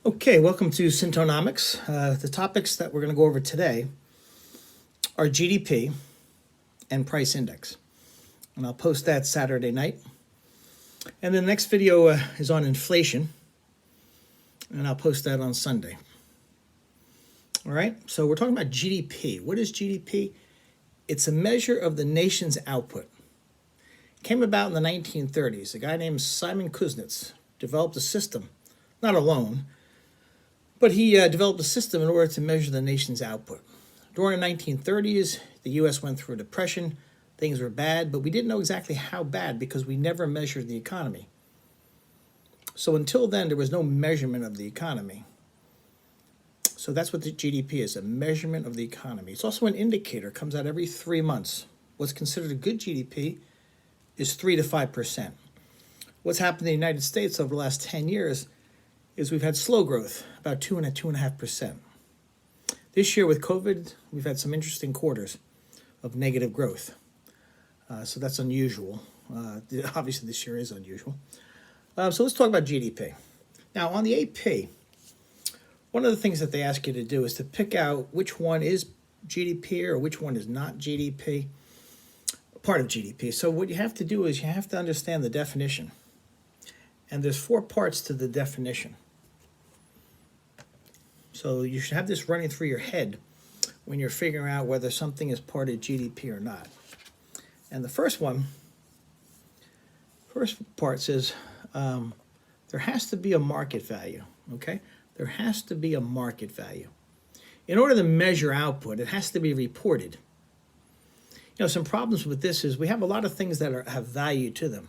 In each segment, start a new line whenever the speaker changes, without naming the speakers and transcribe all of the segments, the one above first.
Okay, welcome to Syntonomics. The topics that we're going to go over today are GDP and price index. And I'll post that Saturday night. And the next video is on inflation. And I'll post that on Sunday. All right, so we're talking about GDP. What is GDP? It's a measure of the nation's output. It came about in the 1930s. A guy named Simon Kuznets developed a system, not alone, but he developed a system in order to measure the nation's output. During the 1930s, the U.S. went through a depression. Things were bad, but we didn't know exactly how bad because we never measured the economy. So until then, there was no measurement of the economy. So that's what the GDP is, a measurement of the economy. It's also an indicator, comes out every 3 months. What's considered a good GDP is 3 to 5%. What's happened in the United States over the last 10 years is we've had slow growth, about 2.5%. This year with COVID, we've had some interesting quarters of negative growth. So that's unusual. Obviously, this year is unusual. So let's talk about GDP. Now, on the AP, one of the things that they ask you to do is to pick out which one is GDP or which one is not GDP, part of GDP. So what you have to do is you have to understand the definition. And there's 4 parts to the definition. So you should have this running through your head when you're figuring out whether something is part of GDP or not. And the first part says there has to be a market value, okay? There has to be a market value. In order to measure output, it has to be reported. You know, some problems with this is we have a lot of things that have value to them.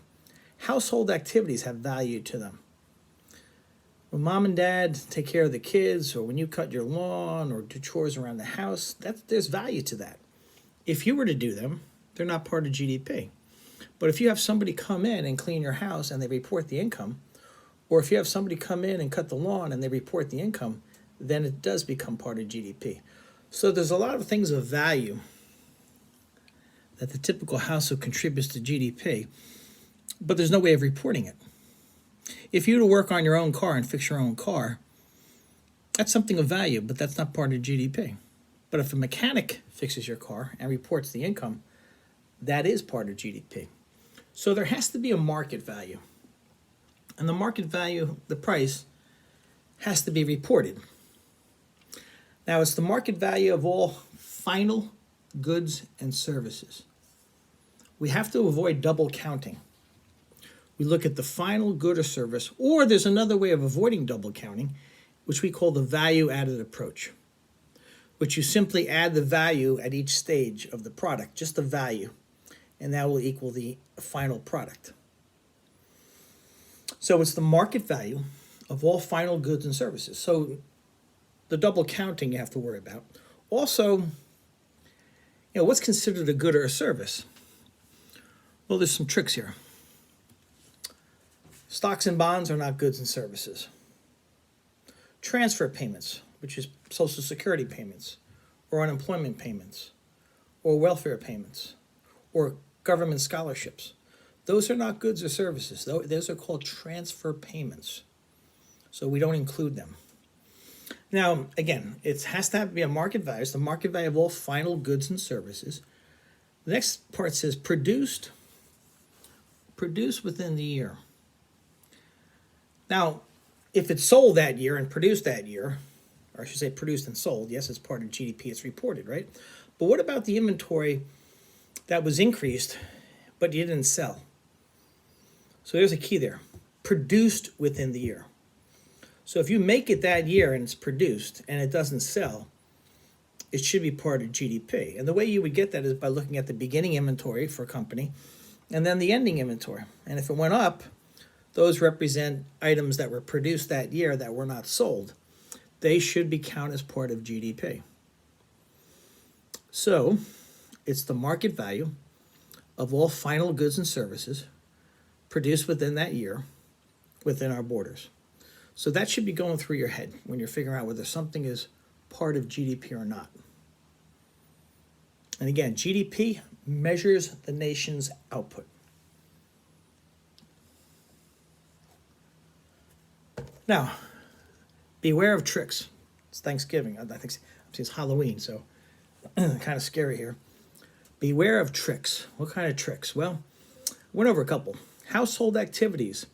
Household activities have value to them. When mom and dad take care of the kids, or when you cut your lawn or do chores around the house, there's value to that. If you were to do them, they're not part of GDP. But if you have somebody come in and clean your house and they report the income, or if you have somebody come in and cut the lawn and they report the income, then it does become part of GDP. So there's a lot of things of value that the typical household contributes to GDP, but there's no way of reporting it. If you were to work on your own car and fix your own car, that's something of value, but that's not part of GDP. But if a mechanic fixes your car and reports the income, that is part of GDP. So there has to be a market value. And the market value, the price, has to be reported. Now, it's the market value of all final goods and services. We have to avoid double counting. We look at the final good or service, or there's another way of avoiding double counting, which we call the value-added approach, which you simply add the value at each stage of the product, just the value, and that will equal the final product. So it's the market value of all final goods and services. So the double counting you have to worry about. Also, what's considered a good or a service? Well, there's some tricks here. Stocks and bonds are not goods and services. Transfer payments, which is Social Security payments, or unemployment payments, or welfare payments, or government scholarships, those are not goods or services. Those are called transfer payments. So we don't include them. Now, again, it has to be a market value. It's the market value of all final goods and services. The next part says produced within the year. Now, if it's sold that year and produced that year, or I should say produced and sold, yes, it's part of GDP, it's reported, right? But what about the inventory that was increased, but you didn't sell? So there's a key there, produced within the year. So if you make it that year and it's produced and it doesn't sell, it should be part of GDP. And the way you would get that is by looking at the beginning inventory for a company and then the ending inventory. And if it went up, those represent items that were produced that year that were not sold. They should be counted as part of GDP. So it's the market value of all final goods and services produced within that year within our borders. So that should be going through your head when you're figuring out whether something is part of GDP or not. And again, GDP measures the nation's output. Now, Beware of tricks. It's Thanksgiving. I think it's Halloween, so kind of scary here. Beware of tricks. What kind of tricks? Well, went over a couple. Household activities.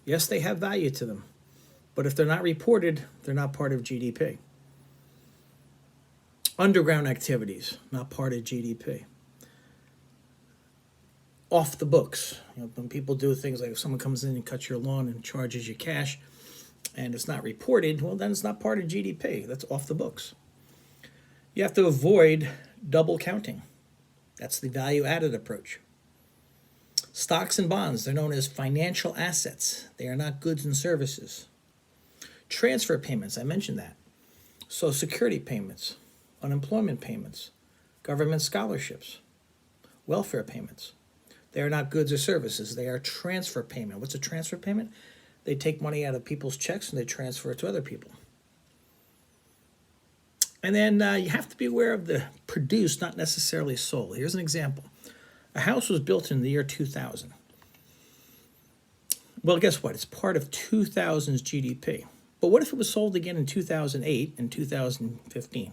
Yes, they have value to them, but if they're not reported, they're not part of GDP. Underground activities, not part of GDP. Off the books. When people do things like if someone comes in and cuts your lawn and charges you cash and it's not reported, well, then it's not part of GDP. That's off the books. You have to avoid double counting. That's the value-added approach. Stocks and bonds, they're known as financial assets. They are not goods and services. Transfer payments, I mentioned that. Social Security payments, unemployment payments, government scholarships, welfare payments. They are not goods or services. They are transfer payment. What's a transfer payment? They take money out of people's checks and they transfer it to other people. And then you have to be aware of the produced, not necessarily sold. Here's an example. A house was built in the year 2000. Well, guess what? It's part of 2000's GDP. But what if it was sold again in 2008 and 2015?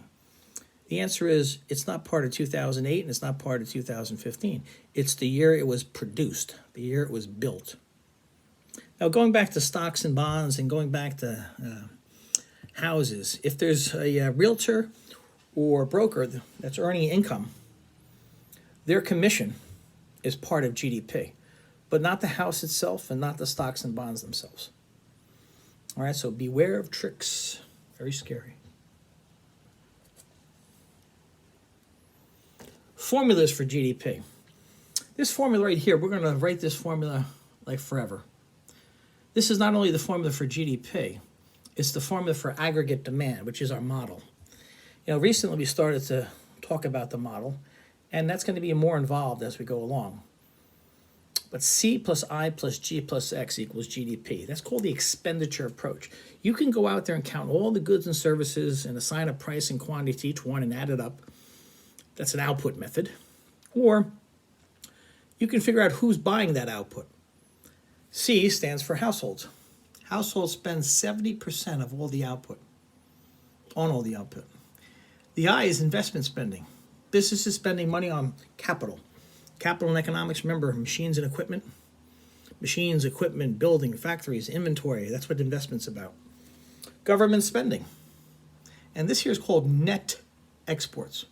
The answer is it's not part of 2008 and it's not part of 2015. It's the year it was produced, the year it was built. Now, going back to stocks and bonds and going back to houses, if there's a realtor or broker that's earning income, their commission is part of GDP, but not the house itself and not the stocks and bonds themselves. All right, so beware of tricks. Very scary. Formulas for GDP. This formula right here, we're going to write this formula like forever. This is not only the formula for GDP, it's the formula for aggregate demand, which is our model. Recently we started to talk about the model, and that's going to be more involved as we go along. But C plus I plus G plus X equals GDP. That's called the expenditure approach. You can go out there and count all the goods and services and assign a price and quantity to each one and add it up. That's an output method. Or you can figure out who's buying that output. C stands for households. Households spend 70% of all the output, on all the output. The I is investment spending. Business is spending money on capital. Capital in economics, remember, machines and equipment. Machines, equipment, building, factories, inventory. That's what investment's about. Government spending. And this here is called net exports.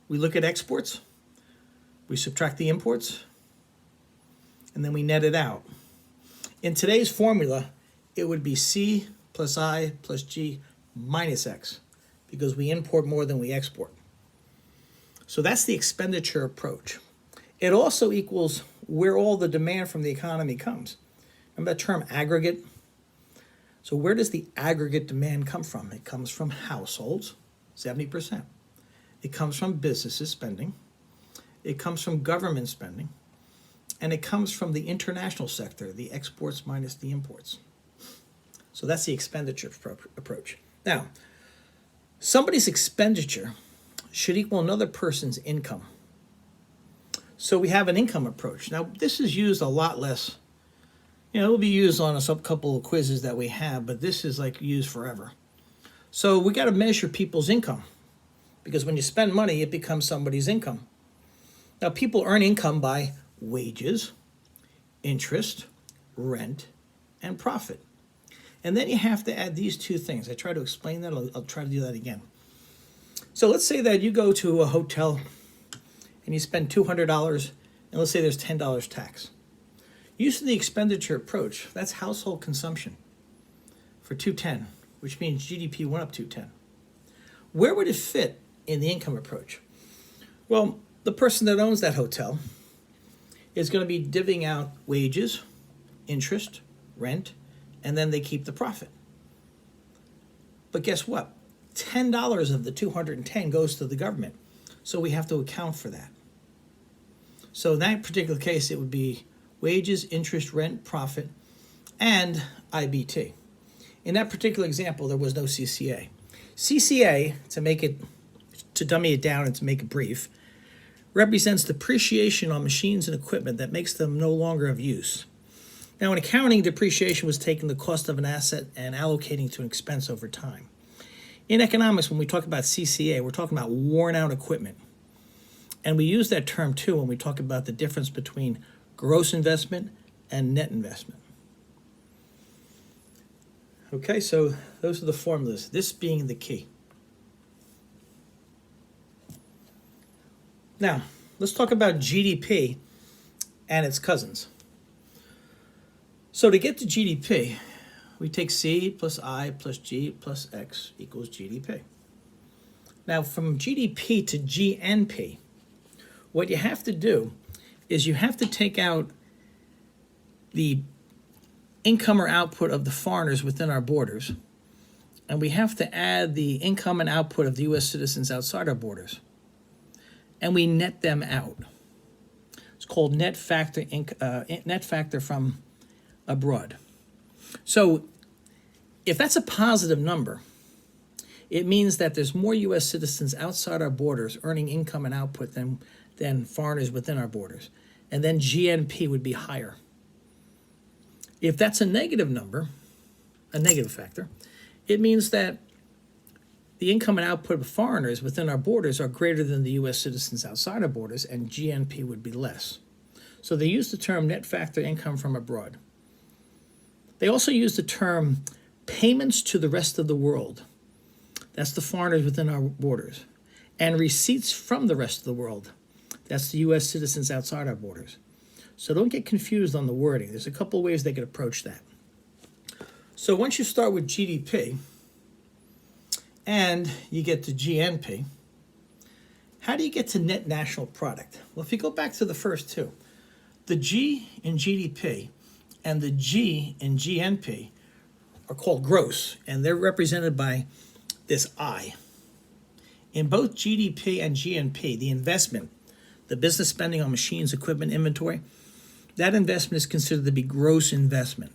We look at exports, we subtract the imports, and then we net it out. In today's formula, it would be C plus I plus G minus X, because we import more than we export. So that's the expenditure approach. It also equals where all the demand from the economy comes. Remember that term aggregate? So where does the aggregate demand come from? It comes from households, 70%. It comes from businesses spending. It comes from government spending. And it comes from the international sector, the exports minus the imports. So that's the expenditure approach. Now, somebody's expenditure should equal another person's income. So we have an income approach. Now, this is used a lot less. It will be used on a couple of quizzes that we have, but this is like used forever. So we got to measure people's income, because when you spend money, it becomes somebody's income. Now, people earn income by wages, interest, rent, and profit. And then you have to add these two things. I try to explain that. I'll try to do that again. So let's say that you go to a hotel and you spend $200, and let's say there's $10 tax. Using the expenditure approach, that's household consumption for $210, which means GDP went up $210. Where would it fit in the income approach? Well, the person that owns that hotel is going to be divvying out wages, interest, rent, and then they keep the profit. But guess what? $10 of the 210 goes to the government. So we have to account for that. So in that particular case, it would be wages, interest, rent, profit, and IBT. In that particular example, there was no CCA. CCA, to dummy it down and to make it brief, represents depreciation on machines and equipment that makes them no longer of use. Now, in accounting, depreciation was taking the cost of an asset and allocating to an expense over time. In economics, when we talk about CCA, we're talking about worn out equipment. And we use that term too when we talk about the difference between gross investment and net investment. Okay, so those are the formulas, this being the key. Now, let's talk about GDP and its cousins. So to get to GDP, we take C plus I plus G plus X equals GDP. Now, from GDP to GNP, what you have to do is you have to take out the income or output of the foreigners within our borders, and we have to add the income and output of the U.S. citizens outside our borders, and we net them out. It's called net factor from abroad. So if that's a positive number, it means that there's more U.S. citizens outside our borders earning income and output than foreigners within our borders. And then GNP would be higher. If that's a negative number, a negative factor, it means that the income and output of foreigners within our borders are greater than the U.S. citizens outside our borders, and GNP would be less. So they use the term net factor income from abroad. They also use the term payments to the rest of the world. That's the foreigners within our borders. And receipts from the rest of the world. That's the U.S. citizens outside our borders. So don't get confused on the wording. There's a couple ways they could approach that. So once you start with GDP and you get to GNP, how do you get to net national product? Well, if you go back to the first two, the G in GDP and the G in GNP are called gross, and they're represented by this I. In both GDP and GNP, the investment, the business spending on machines, equipment, inventory, that investment is considered to be gross investment.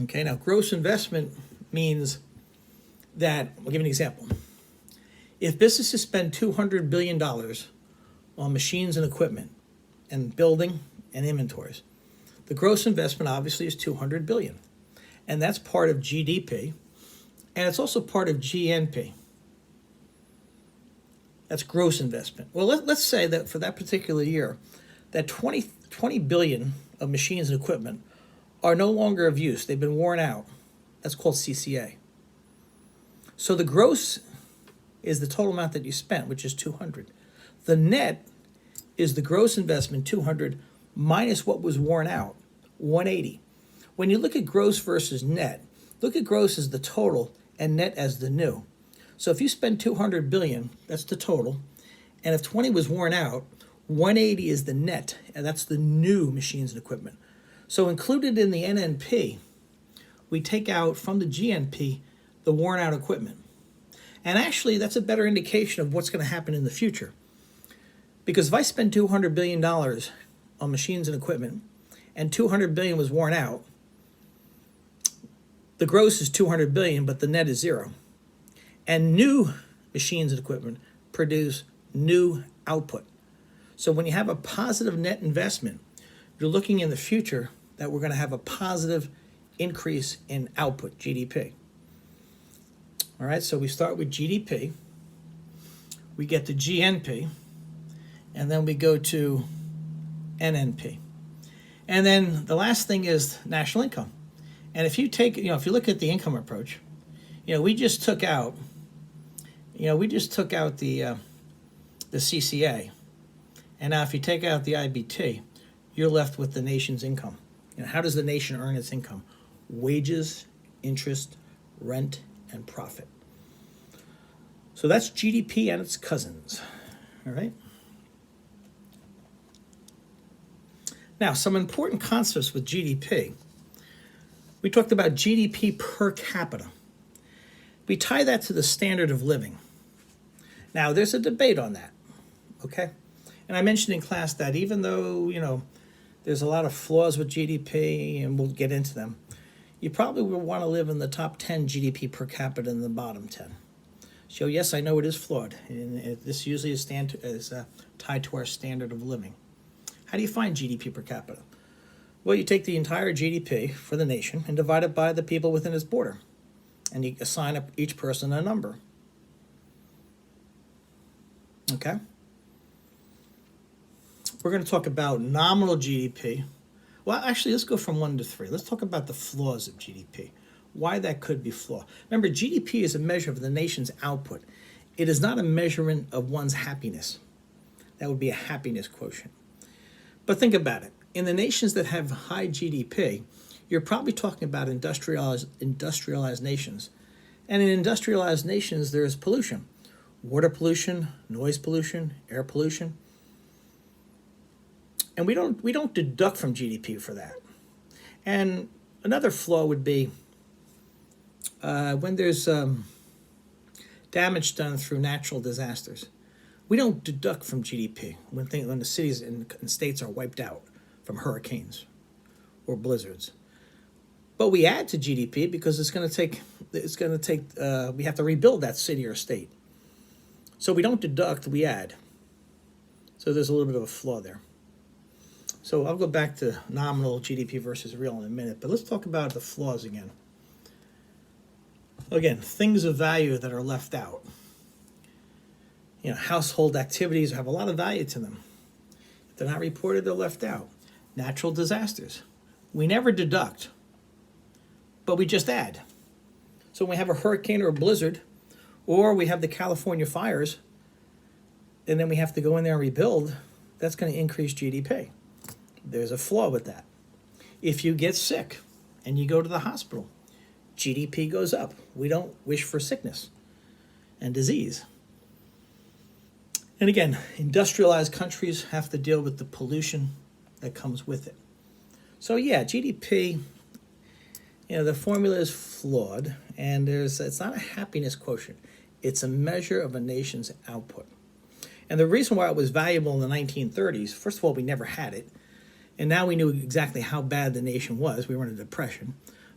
Okay, now gross investment means that, I'll give you an example. If businesses spend $200 billion on machines and equipment and building and inventories, the gross investment obviously is $200 billion. And that's part of GDP, and it's also part of GNP. That's gross investment. Well, let's say that for that particular year, that 20 billion of machines and equipment are no longer of use. They've been worn out. That's called CCA. So the gross is the total amount that you spent, which is 200. The net is the gross investment, 200, minus what was worn out, 180. When you look at gross versus net, look at gross as the total and net as the new. So if you spend 200 billion, that's the total, and if 20 was worn out, 180 is the net, and that's the new machines and equipment. So included in the NNP, we take out from the GNP the worn out equipment. And actually, that's a better indication of what's going to happen in the future. Because if I spend $200 billion on machines and equipment, and 200 billion was worn out, the gross is 200 billion, but the net is zero. And new machines and equipment produce new output. So when you have a positive net investment, you're looking in the future that we're going to have a positive increase in output, GDP. All right, so we start with GDP, we get to GNP, and then we go to NNP. And then the last thing is national income. And if you take, if you look at the income approach, we just took out, the CCA. And now if you take out the IBT, you're left with the nation's income. How does the nation earn its income? Wages, interest, rent, and profit. So that's GDP and its cousins. All right. Now, some important concepts with GDP. We talked about GDP per capita. We tie that to the standard of living. Now, there's a debate on that, okay? And I mentioned in class that even though, there's a lot of flaws with GDP, and we'll get into them, you probably will want to live in the top 10 GDP per capita and the bottom 10. So yes, I know it is flawed, and this usually is tied to our standard of living. How do you find GDP per capita? Well, you take the entire GDP for the nation and divide it by the people within its border, and you assign up each person a number. Okay? We're going to talk about nominal GDP. Well, actually, let's go from 1 to 3. Let's talk about the flaws of GDP, why that could be flawed. Remember, GDP is a measure of the nation's output. It is not a measurement of one's happiness. That would be a happiness quotient. But think about it. In the nations that have high GDP, you're probably talking about industrialized nations. And in industrialized nations, there is pollution. Water pollution, noise pollution, air pollution. And we don't deduct from GDP for that. And another flaw would be when there's damage done through natural disasters. We don't deduct from GDP when the cities and states are wiped out from hurricanes or blizzards. But we add to GDP because we have to rebuild that city or state. So we don't deduct, we add. So there's a little bit of a flaw there. So I'll go back to nominal GDP versus real in a minute, but let's talk about the flaws again. Again, things of value that are left out. Household activities have a lot of value to them. If they're not reported, they're left out. Natural disasters. We never deduct, but we just add. So when we have a hurricane or a blizzard, or we have the California fires, and then we have to go in there and rebuild, that's going to increase GDP. There's a flaw with that. If you get sick and you go to the hospital, GDP goes up. We don't wish for sickness and disease. And again, industrialized countries have to deal with the pollution that comes with it. So yeah, GDP, the formula is flawed, and it's not a happiness quotient. It's a measure of a nation's output. And the reason why it was valuable in the 1930s, first of all, we never had it. And now we knew exactly how bad the nation was. We were in a depression.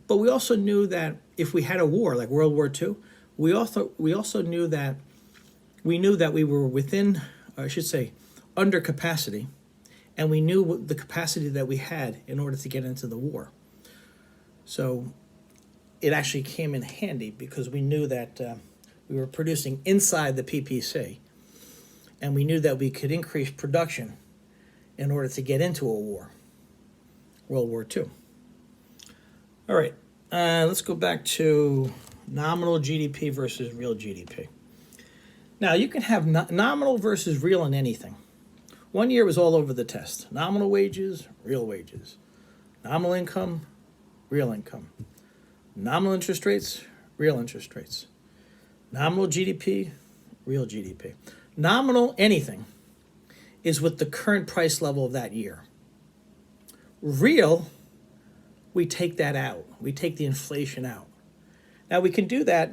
But we also knew that if we had a war like World War II, we also knew that we were within, or I should say, under capacity, and we knew the capacity that we had in order to get into the war. So it actually came in handy because we knew that we were producing inside the PPC, and we knew that we could increase production in order to get into a war, World War II. All right, let's go back to nominal GDP versus real GDP. Now, you can have nominal versus real in anything. One year was all over the test. Nominal wages, real wages. Nominal income, real income. Nominal interest rates, real interest rates. Nominal GDP, real GDP. Nominal anything is with the current price level of that year. Real, we take that out. We take the inflation out. Now, we can do that.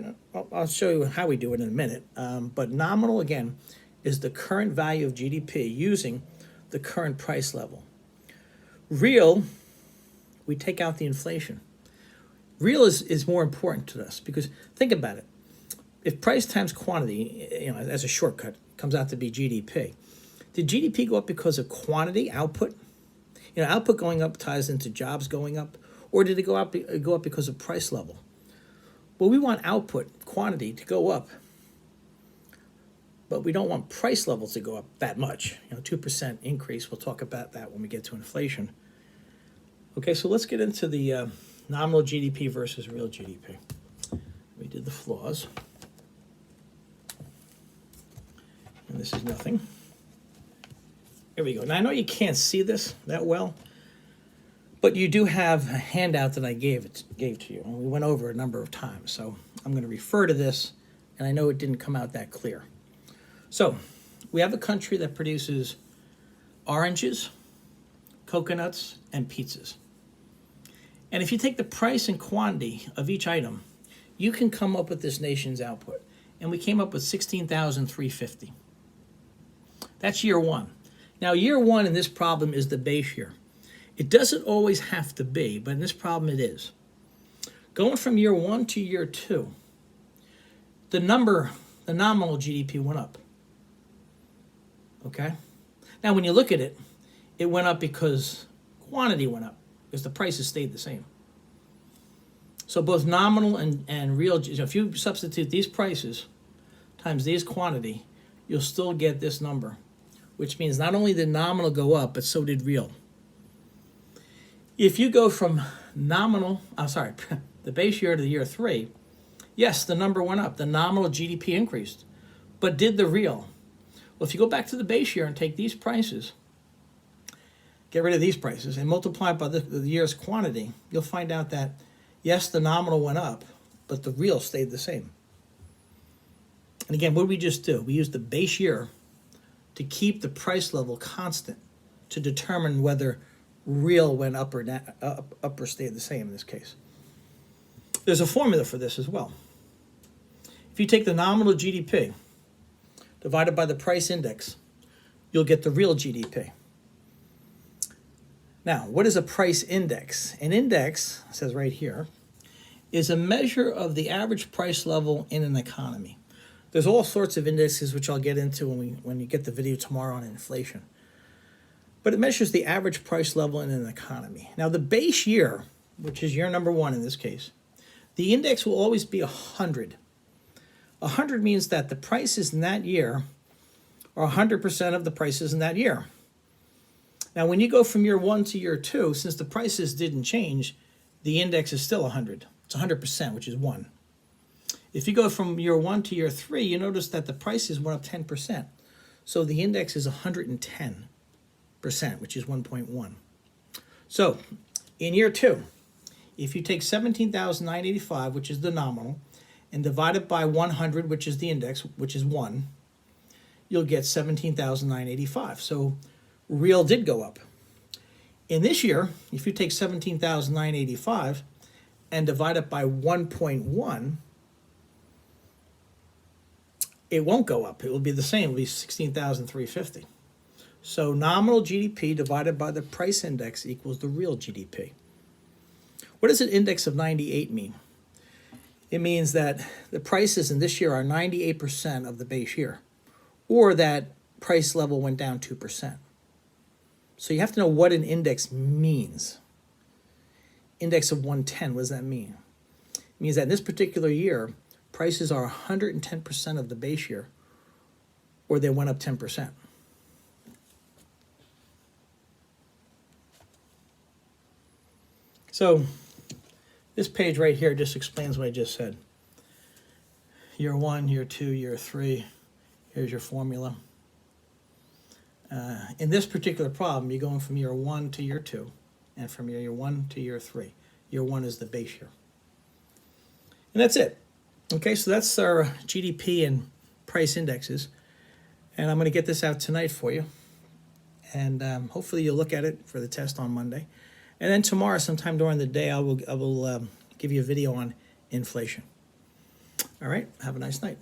I'll show you how we do it in a minute. But nominal, again, is the current value of GDP using the current price level. Real, we take out the inflation. Real is more important to us because think about it. If price times quantity, as a shortcut, comes out to be GDP. Did GDP go up because of quantity, output? Output going up ties into jobs going up, or did it go up because of price level? Well, we want output, quantity, to go up, but we don't want price levels to go up that much. 2% increase. We'll talk about that when we get to inflation. Okay, so let's get into the nominal GDP versus real GDP. We did the flaws. And this is nothing. Here we go. Now, I know you can't see this that well, but you do have a handout that I gave to you, and we went over a number of times. So I'm going to refer to this, and I know it didn't come out that clear. So we have a country that produces oranges, coconuts, and pizzas. And if you take the price and quantity of each item, you can come up with this nation's output. And we came up with 16,350. That's year one. Now, year one in this problem is the base year. It doesn't always have to be, but in this problem it is. Going from year one to year two, the nominal GDP went up. Okay? Now, when you look at it, it went up because quantity went up. because the prices stayed the same. So both nominal and real, if you substitute these prices times these quantity, you'll still get this number, which means not only did nominal go up, but so did real. If you go from the base year to the year 3, yes, the number went up. The nominal GDP increased, but did the real? Well, if you go back to the base year and take these prices, get rid of these prices, and multiply it by the year's quantity, you'll find out that, yes, the nominal went up, but the real stayed the same. And again, what did we just do? We used the base year to keep the price level constant to determine whether real went up or down, up or stayed the same in this case. There's a formula for this as well. If you take the nominal GDP divided by the price index, you'll get the real GDP. Now, what is a price index? An index, it says right here, is a measure of the average price level in an economy. There's all sorts of indexes, which I'll get into when you get the video tomorrow on inflation. But it measures the average price level in an economy. Now, the base year, which is year number 1 in this case, the index will always be 100. 100 means that the prices in that year are 100% of the prices in that year. Now, when you go from year 1 to year 2, since the prices didn't change, the index is still 100. It's 100%, which is 1. If you go from year 1 to year 3, you notice that the prices went up 10%. So the index is 110%, which is 1.1. So in year 2, if you take 17,985, which is the nominal, and divide it by 100, which is the index, which is 1, you'll get 17,985. So real did go up. In this year, if you take 17,985 and divide it by 1.1, it won't go up. It will be the same. It will be 16,350. So nominal GDP divided by the price index equals the real GDP. What does an index of 98 mean? It means that the prices in this year are 98% of the base year, or that price level went down 2%. So you have to know what an index means. Index of 110, what does that mean? It means that in this particular year, prices are 110% of the base year, or they went up 10%. So this page right here just explains what I just said. Year 1, year 2, year 3, here's your formula. In this particular problem, you're going from year 1 to year 2, and from year 1 to year 3. Year 1 is the base year. And that's it. Okay, so that's our GDP and price indexes. And I'm going to get this out tonight for you. And hopefully you'll look at it for the test on Monday. And then tomorrow, sometime during the day, I will give you a video on inflation. All right, have a nice night.